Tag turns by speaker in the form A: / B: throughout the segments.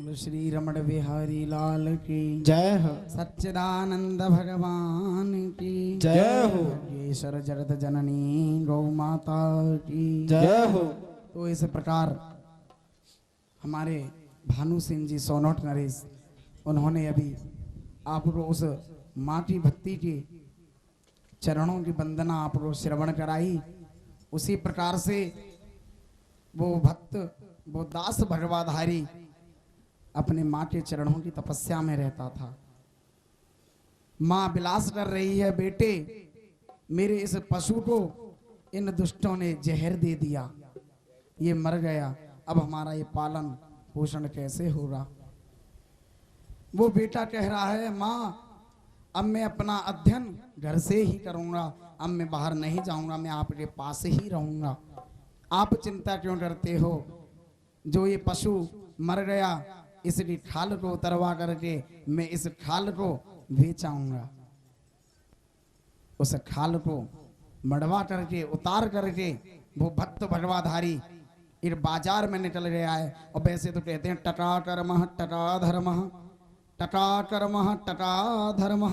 A: बोल श्री रमण बिहारी लाल की
B: जय हो।
A: सच्चिदानंद भगवान की
B: जय हो।
A: येश्वर जगत जननी गौ माता की
B: जय हो।
A: तो इस प्रकार हमारे भानु सिंह जी सोनोट नरेश उन्होंने अभी आपको उस माँ की भक्ति की चरणों की वंदना आपको श्रवण कराई। उसी प्रकार से वो भक्त वो दास भगवाधारी अपने माँ के चरणों की तपस्या में रहता था। माँ विलास कर रही है, बेटे मेरे इस पशु को इन दुष्टों ने जहर दे दिया, ये मर गया, अब हमारा ये पालन पोषण कैसे होगा। वो बेटा कह रहा है, माँ अब मैं अपना अध्ययन घर से ही करूंगा, अब मैं बाहर नहीं जाऊंगा, मैं आपके पास ही रहूंगा। आप चिंता क्यों करते हो, जो ये पशु मर गया इसकी खाल को उतरवा करके मैं इस खाल को बेचाऊंगा। उस खाल को मड़वा करके उतार करके वो भक्त भगवाधारी इस बाजार में निकल गया है। और वैसे तो कहते हैं टका कर्म टका धर्म, टका कर्म टका धर्म,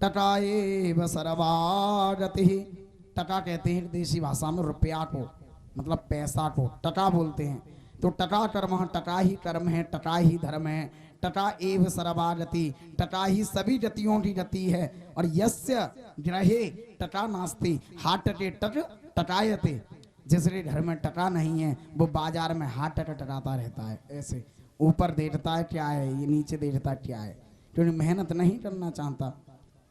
A: टका एव सर्वागति। टका कहते हैं देसी भाषा में रुपया को, मतलब पैसा को टका बोलते हैं। तो टका कर्म, टका ही कर्म है, टका ही धर्म है, टका एव सर्वागति, टका ही सभी गतियों की गति है। और यस्य ग्रहे टका नास्ति हाट के टक टकायते, जिसके घर में टका नहीं है वो बाजार में हाथ टक टकाता रहता है। ऐसे ऊपर देखता है क्या है, ये नीचे देखता है क्या है, क्योंकि मेहनत नहीं करना चाहता।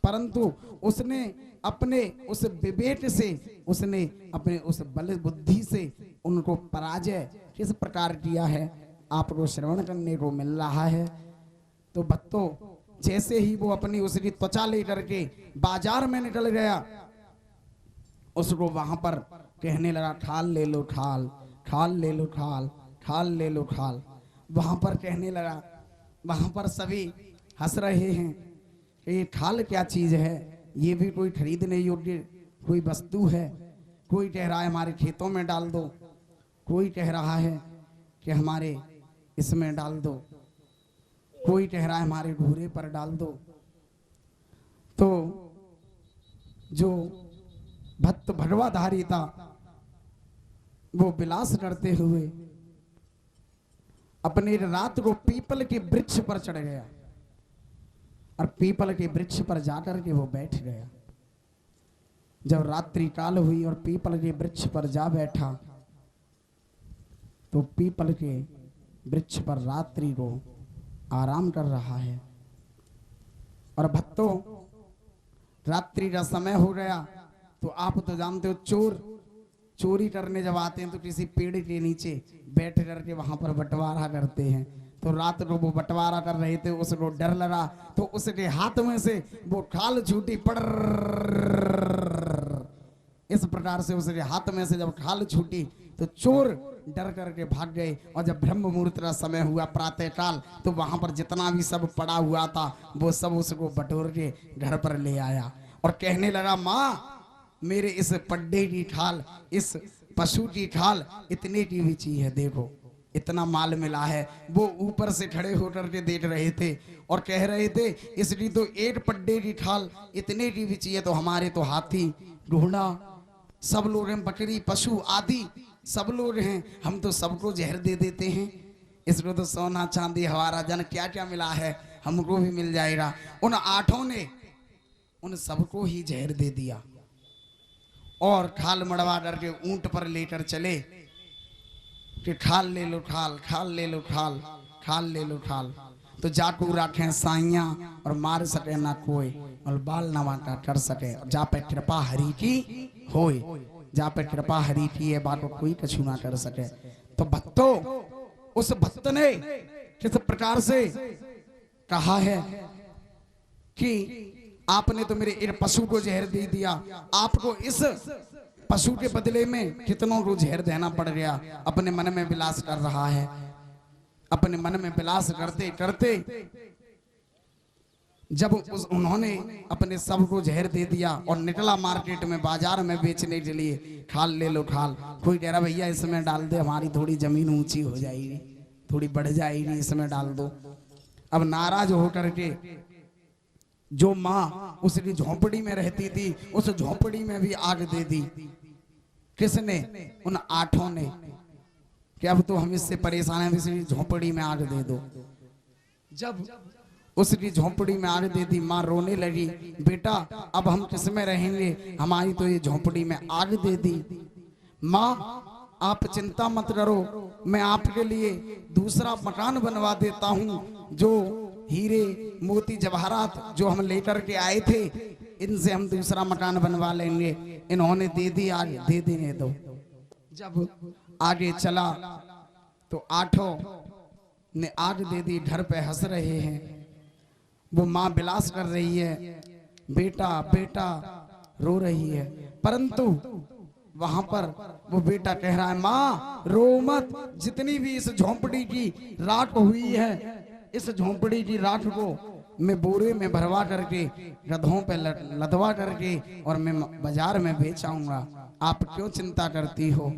A: परंतु उसने अपने उस विवेक से, उसने अपने उस बल बुद्धि से उनको पराजय किस प्रकार किया है आपको श्रवण करने को मिल रहा है। तो भक्तों जैसे ही वो अपनी उसकी त्वचा लेकर के बाजार में निकल गया, उसको वहां पर कहने लगा खाल ले लो खाल, खाल ले लो खाल, खाल ले लो खाल। वहां पर कहने लगा, वहां पर सभी हंस रहे हैं कि ये खाल क्या चीज है, ये भी कोई खरीदने योग्य कोई वस्तु है। कोई कह रहा है हमारे खेतों में डाल दो, कोई कह रहा है कि हमारे इसमें डाल दो, कोई कह रहा है हमारे घोड़े पर डाल दो। तो जो भक्त भगवाधारी था वो विलास करते हुए अपने रात को पीपल के वृक्ष पर चढ़ गया और पीपल के वृक्ष पर जाकर के वो बैठ गया। जब रात्रि काल हुई और पीपल के वृक्ष पर जा बैठा तो पीपल के वृक्ष पर रात्रि को आराम कर रहा है। और भक्तों रात्रि का समय हो गया तो आप तो जानते हो चोर चोरी करने जब आते हैं तो किसी पेड़ के नीचे बैठ करके वहां पर बंटवारा करते हैं। तो रात को वो बंटवारा कर रहे थे, उसको डर लगा तो उसके हाथ में से वो खाल छूटी, पड़ इस प्रकार से उसके हाथ में से जब खाल छूटी तो चोर डर करके भाग गए। और जब ब्रह्म मुहूर्त का समय हुआ प्रातः काल तो वहां पर जितना भी सब पड़ा हुआ था वो सब उसको बटोर के घर पर ले आया और कहने लगा, माँ मेरे इस पड्डे की खाल, इस पशु की खाल इतने की बिची है, देखो इतना माल मिला है। वो ऊपर से खड़े होकर के देख रहे थे और कह रहे थे इसकी तो एक पड्डे की खाल इतने की बिची है, तो हमारे तो हाथी घोड़ा सब लोग हैं, बकरी पशु आदि सब लोग हैं, हम तो सबको जहर दे देते हैं। इसको तो सोना चांदी हमारा जन क्या क्या मिला है, हमको भी मिल जाएगा। उन आठों ने उन सबको ही जहर दे दिया और खाल मड़वा करके ऊंट पर लेकर चले कि खाल ले लो खाल, खाल ले लो खाल, खाल ले लो खाल। तो जाकू राखें साइया और मार सके ना कोई, और बाल ना वाटा कर सके, और जा पे कृपा हरि की होए, जा पे कृपा हरि की है बात को कोई कछु ना कर सके। तो भक्तों उस भक्त ने किस प्रकार से कहा है कि आपने तो मेरे इस पशु को जहर दे दिया, आपको इस पशु के बदले में कितनों को जहर देना पड़ गया। अपने मन में विलास कर रहा है, अपने मन में विलास करते करते जब उन्होंने अपने सब को जहर दे दिया और निकला मार्केट में बाजार में बेचने के लिए, खाल ले लो खाल। कोई कह रहा भैया इसमें डाल दे हमारी थोड़ी जमीन ऊंची हो जाएगी, थोड़ी बढ़ जाएगी, इसमें डाल दो। अब नाराज होकर के जो माँ उसकी झोंपड़ी में रहती थी उस झोंपड़ी में भी आग दे दी। किसने? उन 8 ने। कि अब तो हम इससे परेशान हैं, इसकी झोंपड़ी में आग दे दो। जब उसकी झोंपड़ी में आग दे दी, माँ रोने लगी, बेटा अब हम किस में रहेंगे, हमारी तो ये झोंपड़ी में आग दे दी। माँ आप चिंता मत करो, मैं आपके लिए दूसरा मकान बनवा देता हूँ, जो हीरे मोती जवाहरात जो हम लेकर के आए थे इनसे हम दूसरा मकान बनवा लेंगे। इन्होंने दे दी आग, दे देने दो। जब आगे चला तो 8 ने आग दे दी, घर पे हंस रहे हैं। वो माँ विलास कर रही है, बेटा बेटा रो रही है, परंतु वहां पर वो बेटा कह रहा है, माँ रो मत, जितनी भी इस झोंपड़ी की राख हुई है, इस झोंपड़ी की राख को मैं बोरे में भरवा करके गधों पे लदवा करके और मैं बाजार में बेच आऊंगा, आप क्यों चिंता करती हो।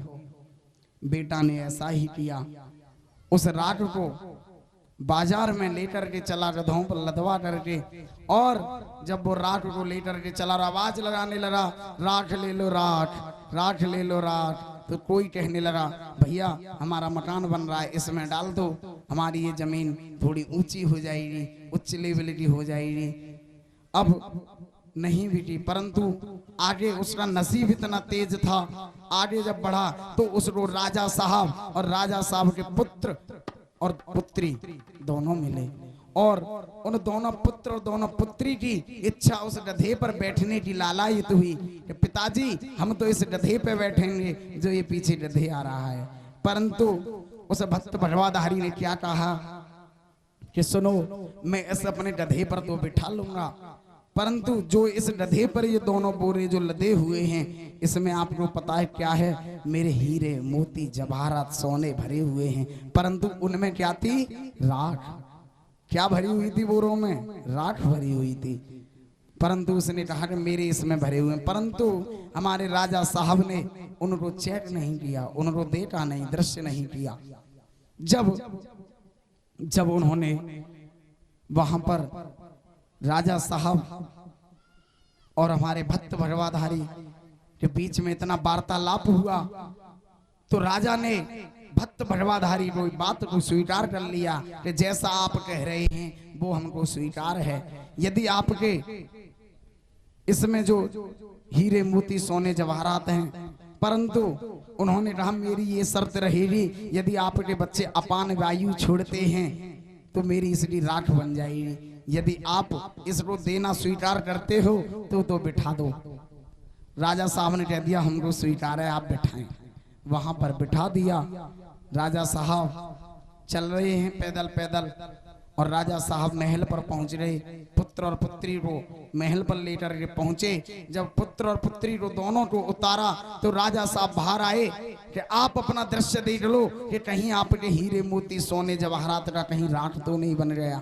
A: बेटा ने ऐसा ही किया, उस राख को बाजार में लेकर के चला, गधों पर लदवा करके, और जब वो राख को लेकर के चला, आवाज लगाने लगा, राख ले लो राख, राख ले लो राख। तो कोई कहने लगा, भैया हमारा मकान बन रहा है, इसमें डाल दो, हमारी ये जमीन थोड़ी ऊंची हो जाएगी, उच्च लेवल की हो जाएगी। अब नहीं बिकी, परंतु आगे उसका नसीब इतना तेज था, आगे जब बढ़ा तो उसको राजा साहब और राजा साहब के पुत्र और पुत्री दोनों मिले, और उन दोनों पुत्र और दोनों पुत्री की इच्छा उस गधे पर बैठने की लालायित हुई कि पिताजी हम तो इस गधे पे बैठेंगे जो ये पीछे गधे आ रहा है। परंतु उस भक्त भगवाधारी ने क्या कहा कि सुनो, मैं इस अपने गधे पर तो बिठा लूंगा, परंतु जो इस गधे पर ये दोनों बोरे जो लदे हुए हैं, इसमें आपको पता है क्या है, मेरे हीरे मोती जवाहरात सोने भरे हुए हैं, परंतु उनमें क्या थी, राख। क्या भरी हुई थी बोरों में, राख भरी हुई थी। परंतु उसने कहा कि मेरे इसमें भरे हुए हैं, परंतु हमारे राजा साहब ने उनको चेक नहीं किया, उनको देखा नहीं, दृश्य नहीं किया। जब उन्होंने वहां पर राजा साहब और हमारे भक्त भगवाधारी के बीच में इतना वार्तालाप हुआ, तो राजा ने भक्त भगवाधारी को बात को स्वीकार कर लिया कि जैसा आप कह रहे हैं वो हमको स्वीकार है। यदि आपके इसमें जो हीरे मोती सोने जवाहरात हैं, परंतु उन्होंने कहा मेरी ये शर्त रहेगी, यदि आपके बच्चे अपान वायु छोड़ते हैं तो मेरी इसकी राख बन जाएगी, यदि आप इसको देना स्वीकार करते हो तो बिठा दो। राजा साहब ने कह दिया हमको स्वीकार है, आप बिठाएं। वहां पर बिठा दिया। राजा साहब चल रहे हैं पैदल पैदल, और राजा साहब महल पर पहुंच रहे, पुत्र और पुत्री को महल पर लेकर के पहुंचे। जब पुत्र और पुत्री को दोनों को उतारा तो राजा साहब बाहर आए कि आप अपना दृश्य देख लो कि कहीं आपके हीरे मोती सोने जवाहरात का कहीं राख तो नहीं बन गया,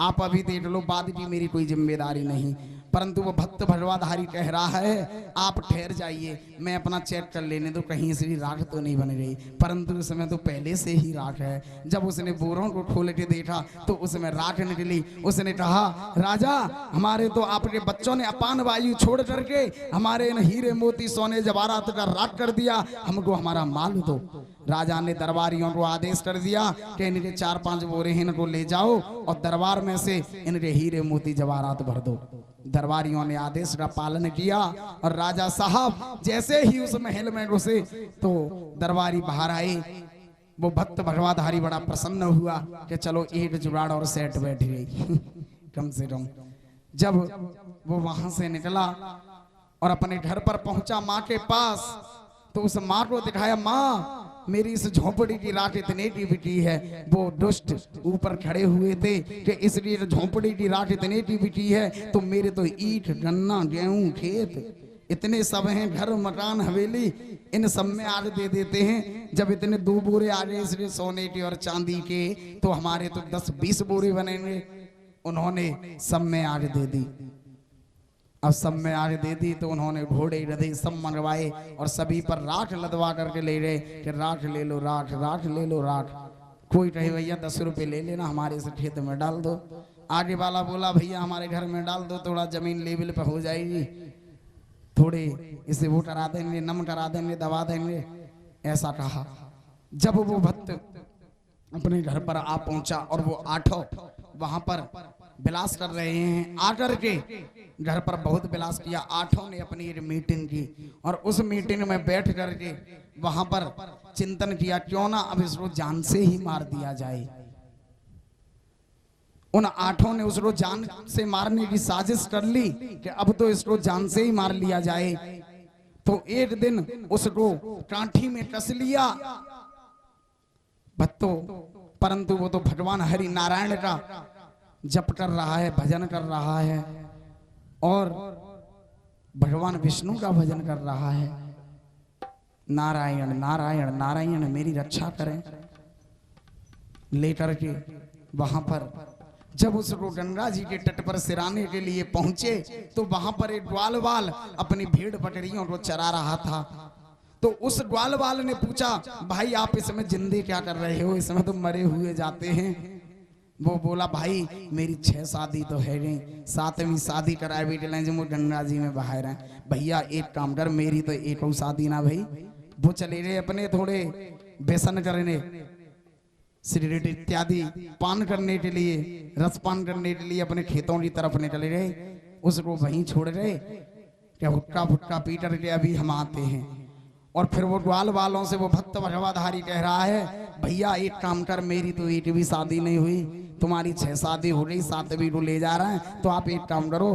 A: आप अभी देख लो, बाद की मेरी कोई जिम्मेदारी नहीं। परंतु वो भक्त भगवाधारी कह रहा है आप ठहर जाइए, मैं अपना चेक कर लेने दो, कहीं से भी राख तो नहीं बन रही। परंतु उसमें तो पहले से ही राख है। जब उसने बोरों को खोल के देखा तो उसमें राख निकली। उसने कहा राजा, हमारे तो आपके बच्चों ने अपान वायु छोड़ करके हमारे इन हीरे मोती सोने जवाहरात का राख कर दिया, हमको हमारा माल दो। राजा ने दरबारियों को आदेश कर दिया कि इनके 4-5 बोरे इनको ले जाओ और दरबार में से इनके हीरे मोती जवाहरात भर दो। दरबारियों ने आदेश का पालन किया, और राजा साहब जैसे ही उस महल में घुसे तो दरबारी बाहर आए। वो भक्त भगवाधारी बड़ा प्रसन्न हुआ कि चलो एक जुगाड़ और सेट बैठ गई कम से कम। जब वो वहां से निकला और अपने घर पर पहुंचा माँ के पास, तो उस माँ को दिखाया, माँ मेरी इस झोंपड़ी की राख इतने की बिकी है। वो दुष्ट ऊपर खड़े हुए थे कि इसलिए झोंपड़ी की राख इतने की बिकी है, तो मेरे तो ईख गन्ना गेहूं खेत इतने सब हैं, घर मकान हवेली, इन सब में आग दे देते हैं। जब इतने 2 बोरे आ गए इसलिए सोने के और चांदी के, तो हमारे तो 10-20 बोरे बनेंगे। उन्होंने सब में आग दे दी। अब सब में आग दे दी तो उन्होंने घोड़े गधे सब मंगवाए और सभी पर राख लदवा करके ले गए कि राख ले लो राख, राख ले लो राख। कोई कहे भैया 10 रुपए ले लेना, हमारे से खेत में डाल दो। आगे वाला बोला भैया हमारे घर में डाल दो, थोड़ा जमीन लेवल पे हो जाएगी, थोड़े इसे वो करा देंगे, नम करा देंगे, दबा देंगे, ऐसा कहा। जब वो भक्त अपने घर पर आ पहुंचा और वो आठों वहां पर विलास कर रहे हैं, आकर के घर पर बहुत विलास किया। आठों ने अपनी एक मीटिंग की और उस मीटिंग में बैठ करके वहां पर चिंतन किया, क्यों ना अब इसको जान से ही मार दिया जाए। उन आठों ने उसको जान से मारने की साजिश कर ली कि अब तो इसको जान से ही मार लिया जाए। तो एक दिन उसको कांठी में कस लिया भत्तो, परंतु वो तो भगवान हरि नारायण का जप कर रहा है, भजन कर रहा है और भगवान विष्णु का भजन कर रहा है। नारायण नारायण नारायण मेरी रक्षा करें लेकर के वहां पर जब उसको गंगा जी के तट पर सिराने के लिए पहुंचे तो वहां पर एक ग्वालवाल अपनी भेड़ बकरियों को चरा रहा था। तो उस ग्वालवाल ने पूछा, भाई आप इसमें जिंदे क्या कर रहे हो, इसमें तो मरे हुए जाते हैं। वो बोला, भाई मेरी 6 शादी तो है नहीं, 7वीं शादी कराए बेटे जो वो गंगा जी में बहा रहे हैं। भैया एक काम कर, मेरी तो एक शादी ना भाई। वो चले गए अपने थोड़े बेसन करने, सिगरेट इत्यादि पान करने के लिए, रस पान करने के लिए अपने खेतों की तरफ निकले गए। उसको वहीं छोड़ गए क्या हुक्का फुक्का पी करके अभी हम आते हैं। और फिर वो ग्वाल वालों से वो भक्त भगवाधारी कह रहा है, भैया एक काम कर, मेरी तो एक भी शादी नहीं हुई, तुम्हारी 6 शादी हो गई, 7वीं को ले जा रहा है, तो आप एक काम करो,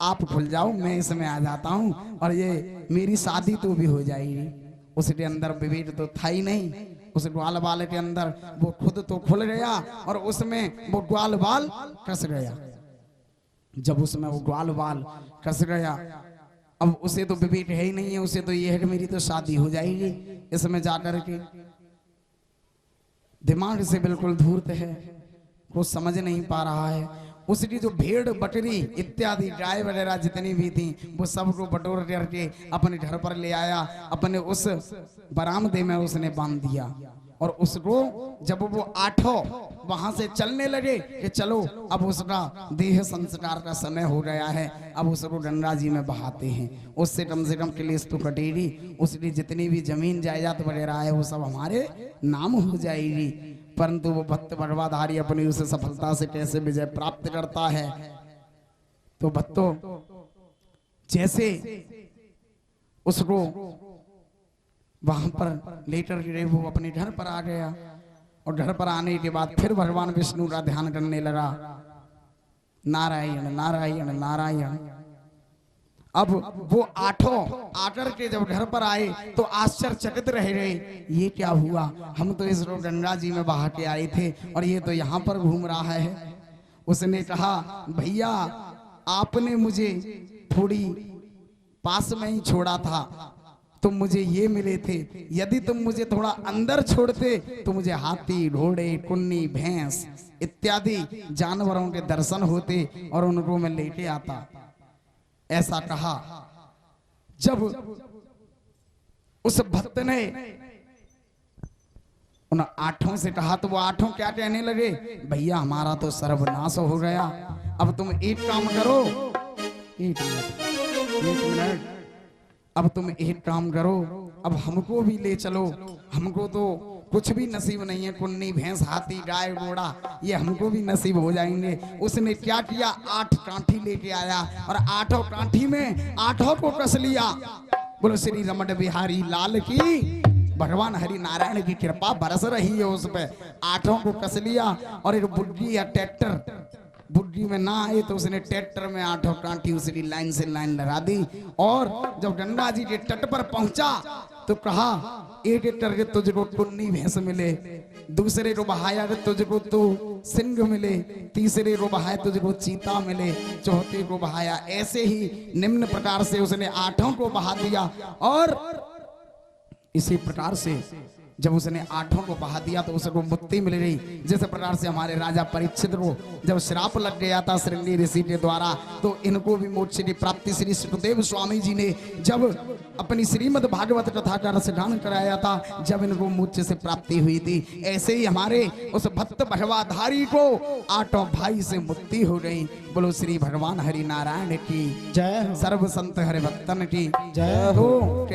A: आप खुल जाओ, मैं इसमें आ जाता हूँ और ये मेरी शादी तो भी हो जाएगी। उसके अंदर विवेक तो था ही नहीं, उस ग्वाल बाल के अंदर वो खुद तो खुल गया और उसमें वो ग्वाल बाल कस गया। जब उसमें वो ग्वाल बाल कस गया, अब उसे तो विवेक है ही नहीं है, उसे तो ये है कि मेरी तो शादी हो जाएगी। इसमें जाकर के दिमाग से बिल्कुल धूर्त है, कुछ समझ नहीं पा रहा है। उसकी जो भेड़ बकरी इत्यादि गाय वगैरह जितनी भी थी वो सबको बटोर करके अपने घर पर ले आया, अपने उस बरामदे में उसने बांध दिया। और उसको जब वो 8 वहां से चलने लगे कि चलो अब उसका देह संस्कार का समय हो गया है, अब उसको गंगा जी में बहाते हैं, उससे कम से कम क्लेश तो कटेगी, उसकी जितनी भी जमीन जायदाद वगैरह है वो सब हमारे नाम हो जाएगी। परंतु वो भक्त भगवाधारी अपनी उसे सफलता से कैसे विजय प्राप्त करता है। तो भक्तों जैसे उसको वहां पर लेटर गिरे वो अपने घर पर आ गया और घर पर आने के बाद फिर भगवान विष्णु का ध्यान करने लगा, नारायण नारायण नारायण। अब वो 8 आकर के जब घर पर आए तो आश्चर्यचकित रह गए, ये क्या हुआ, हम तो इस रोज गंगा जी में बहा के आए थे और ये तो यहाँ पर घूम रहा है। उसने कहा, भैया आपने मुझे थोड़ी पास में ही छोड़ा था, तुम मुझे ये मिले थे, यदि तुम मुझे थोड़ा अंदर छोड़ते तो मुझे हाथी घोड़े कुन्नी भैंस इत्यादि जानवरों के दर्शन होते और उनको मैं लेके आता। ऐसा कहा। जब उस भक्त ने उन 8 से कहा तो वो 8 क्या कहने लगे, भैया हमारा तो सर्वनाश हो गया, अब तुम एक काम करो, एक मिनट, अब तुम एक काम करो, अब हमको भी ले चलो, हमको तो कुछ भी नसीब नहीं है, कुन्नी भैंस हाथी गाय घोड़ा ये हमको भी नसीब हो जाएंगे। उसने क्या किया, 8 कांठी लेके आया और 8 कांठी में 8 को कस लिया। बोलो श्री रमण बिहारी लाल की, भगवान हरि नारायण की कृपा बरस रही है उस पे। 8 को कस लिया और एक बुढ़ी या ट्रैक्टर बुढ़ी में ना आए तो उसने ट्रैक्टर में 8 कांठी उसकी लाइन से लाइन लगा दी। और जब गंगा जी के तट पर पहुंचा तो कहा, एक करके तुझको कुन्नी भैंस मिले, दूसरे को बहाया तुझको तो सिंह मिले, तीसरे को बहाया तुझको चीता मिले, चौथे को बहाया। ऐसे ही निम्न प्रकार से उसने 8 को बहा दिया और इसी प्रकार से जब उसने 8 को बहा दिया तो उसको मुक्ति मिल रही। जिस प्रकार से हमारे राजा परीक्षित को जब श्राप लग गया था श्रृंगी ऋषि के द्वारा, तो इनको भी मोक्ष की प्राप्ति श्री सुखदेव स्वामी जी ने जब अपनी श्रीमद् भागवत कथा का रसगान कराया था, जब इनको मोक्ष से प्राप्ति हुई थी। ऐसे ही हमारे उस भक्त भगवाधारी को 8 भाई से मुक्ति हो गई। बोलो श्री भगवान हरि नारायण की
B: जय हो।
A: सर्व संत हरि भक्तन की
B: जय
A: हो।